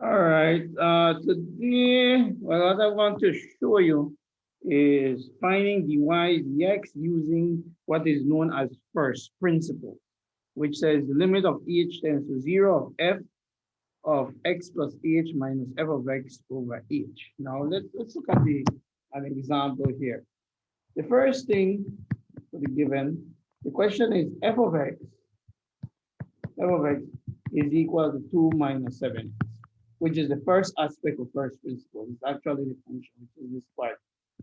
All right. Today, well, what I want to show you is finding dy dx using what is known as first principle, which says the limit of h tends to 0 of f of x plus h minus f of x over h. Now, let's look at an example here. The first thing to be given, the question is f of x is equal to 2 minus 7x, which is the first aspect of first principle. It's actually the function, which is this part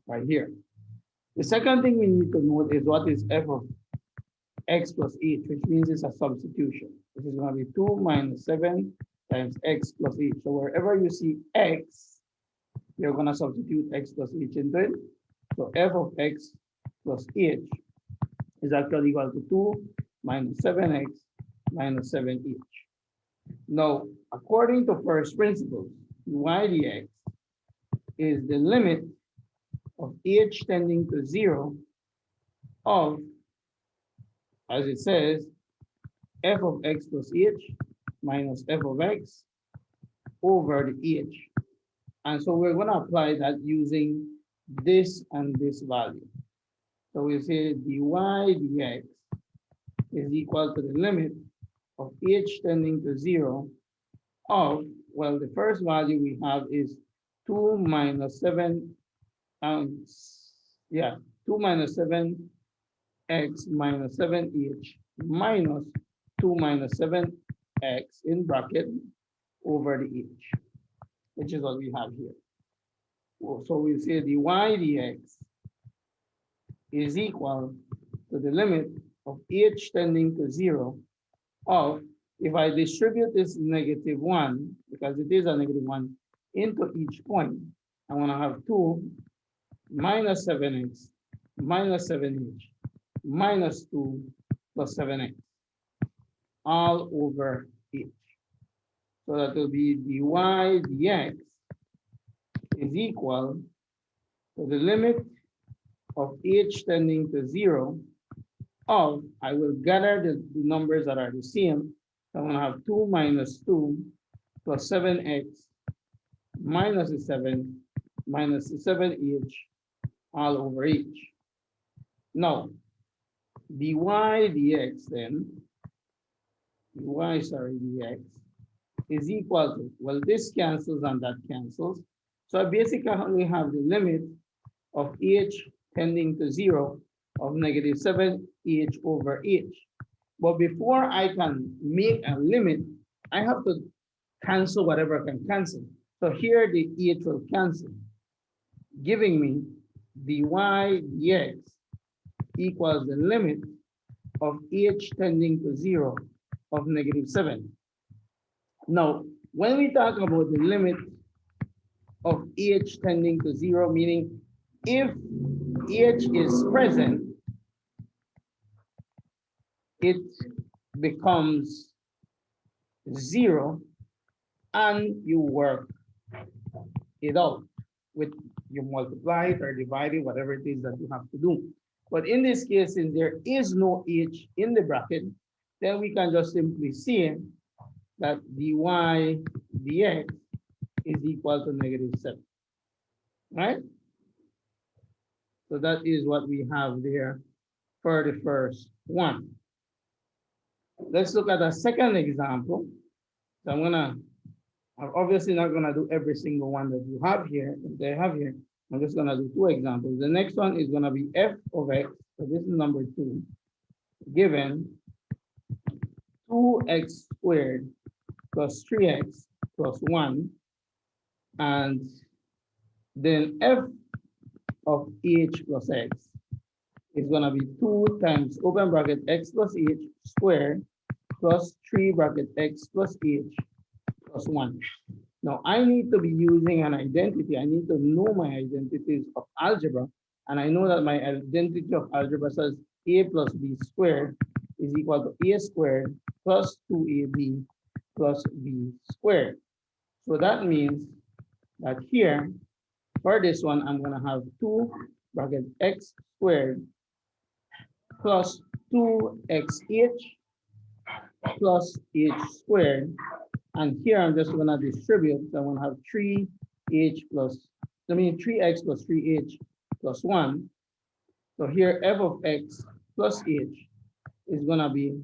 right here. The second thing we need to note is what is f of x plus h, which means it's a substitution. This is going to be 2 minus 7 times x plus h. So wherever you see x, you're going to substitute x plus h into it. So f of x plus h is actually equal to 2 minus 7x minus 7h. Now, according to first principles, y dx is the limit of h tending to 0 of, as it says, f of x plus h minus f of x over the h. And so we're going to apply that using this and this value. So we say dy dx is equal to the limit of h tending to 0 of, well, the first value we have is 2 minus 7, yeah, 2 minus 7x minus 7h minus 2 minus 7x in bracket over the h, which is what we have here. So we say dy dx is equal to the limit of h tending to 0 of, if I distribute this -1, because it is a -1, into each point, I want to have 2 minus 7x minus 7h minus 2 plus 7x all over h. So that will be dy dx is equal to the limit of h tending to 0 of, I will gather the numbers that are the same. So I'm going to have 2 minus 2 plus 7x minus the 7 minus the 7h all over h. Now, dy dx then, dx is equal to, well, this cancels and that cancels. So I basically have the limit of h tending to 0 of -7h over h. But before I can make a limit, I have to cancel whatever can cancel. So here the h will cancel, giving me dy dx equals the limit of h tending to 0 of -7. Now, when we talk about the limit of h tending to 0, meaning if h is present, it becomes 0 and you work it out with, you multiply it or divide it, whatever it is that you have to do. But in this case, since there is no h in the bracket, then we can just simply see that dy dx is equal to -7, right? So that is what we have there for the first one. Let's look at a second example. So I'm obviously not gonna do every single one that you have here, that they have here. I'm just gonna do 2 examples. The next one is gonna be f of x, so this is number 2, given 2x squared plus 3x plus 1, and then f of h plus x is going to be 2 times open bracket x plus h squared plus 3 bracket x plus h plus 1. Now I need to be using an identity. I need to know my identities of algebra, and I know that my identity of algebra says a plus b squared is equal to a squared plus 2ab plus b squared. So that means that here, for this one, I'm going to have 2 bracket x squared plus 2xh plus h squared And here I'm just gonna distribute. So I'm gonna have 3h plus, 3x plus 3h plus 1. So here f of x plus h is gonna be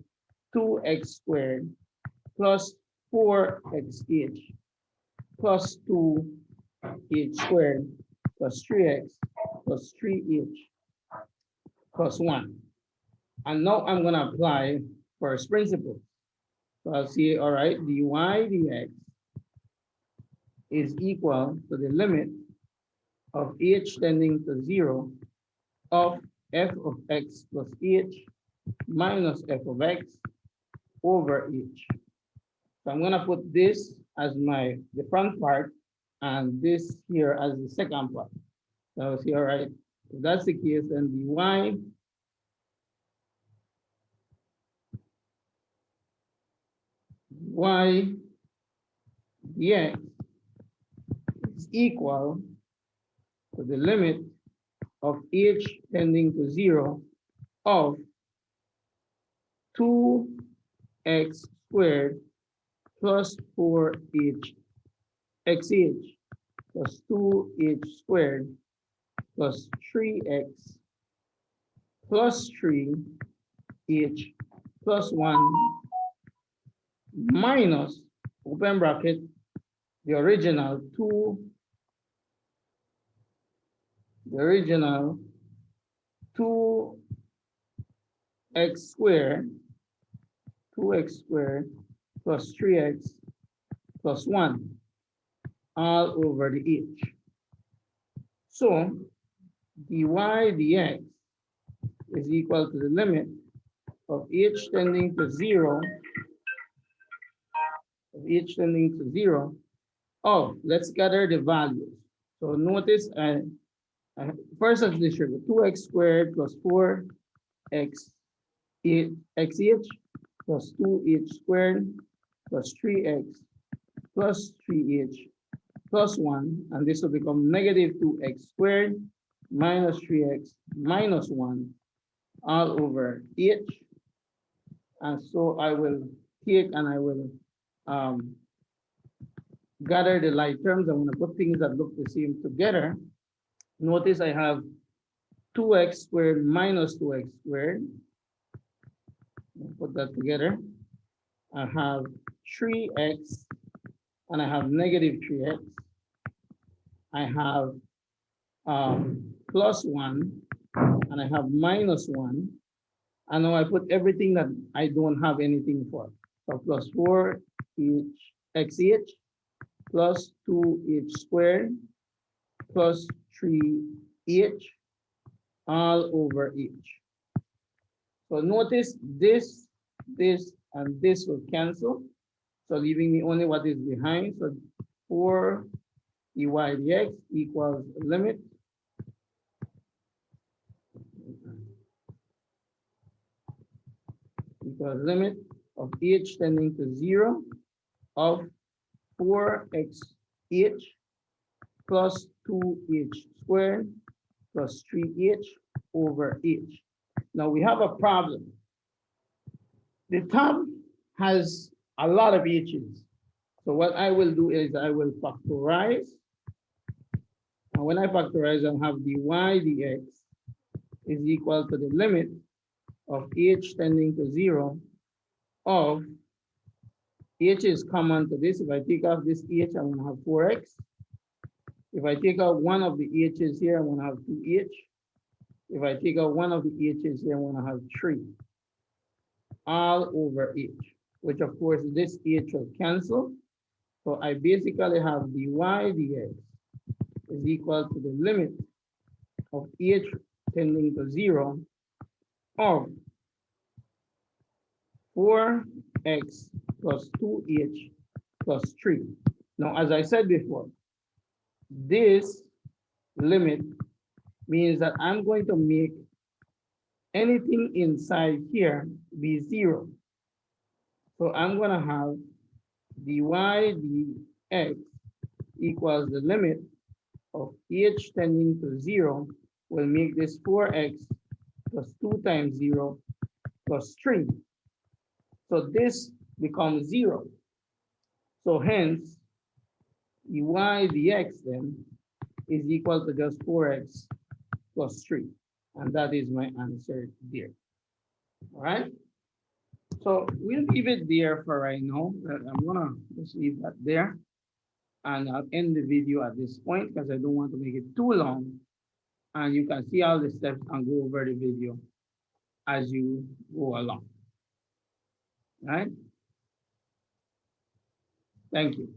2x squared plus 4xh plus 2h squared plus 3x plus 3h plus 1. And now I'm going to apply first principle. So I'll see, all right, dy dx is equal to the limit of h tending to 0 of f of x plus h minus f of x over h. So I'm going to put this as the front part and this here as the second part. So I'll see, all right, if that's the case, then dy dx is equal to the limit of h tending to 0 of 2x squared plus 4h xh plus 2h squared plus 3x plus 3h plus 1 minus, open bracket, the original 2x squared plus 3x plus 1 all over the h. So dy dx is equal to the limit of h tending to 0 of, let's gather the values. So notice first let's distribute 2x squared plus 4x xh plus 2h squared plus 3x plus 3h plus 1, and this will become negative 2x squared minus 3x minus 1 all over h. And so I will take and I will gather the like terms. I'm going to put things that look the same together. Notice I have 2x squared minus 2x squared. Put that together. I have 3x and I have negative 3x. I have plus 1 and I have minus 1. And now I put everything that I don't have anything for. So plus 4xh plus 2h squared plus 3h all over h. So notice this, and this will cancel. So leaving me only what is behind. So 4 dy dx equals limit of h tending to 0 of 4xh plus 2h squared plus 3h over h. Now we have a problem. The top has a lot of h's. So what I will do is I will factorize. And when I factorize, I'll have dy dx is equal to the limit of h tending to 0 of h is common to this. If I take off this h, I'm going to have 4x. If I take out one of the h's here, I'm going to have 2h. If I take out one of the h's here, I'm going to have 3 all over h, which of course this h will cancel. So I basically have dy dx is equal to the limit of h tending to 0 of 4x plus 2h plus 3. Now, as I said before, this limit means that I'm going to make anything inside here be 0. So I'm going to have dy dx equals the limit of h tending to 0 will make this 4x plus 2 times 0 plus 3. So this becomes 0. So hence, the y dx then is equal to just 4x plus 3. And that is my answer there. All right? So we'll leave it there for right now. I'm gonna just leave that there. And I'll end the video at this point because I don't want to make it too long. And you can see all the steps and go over the video as you go along. All right? Thank you.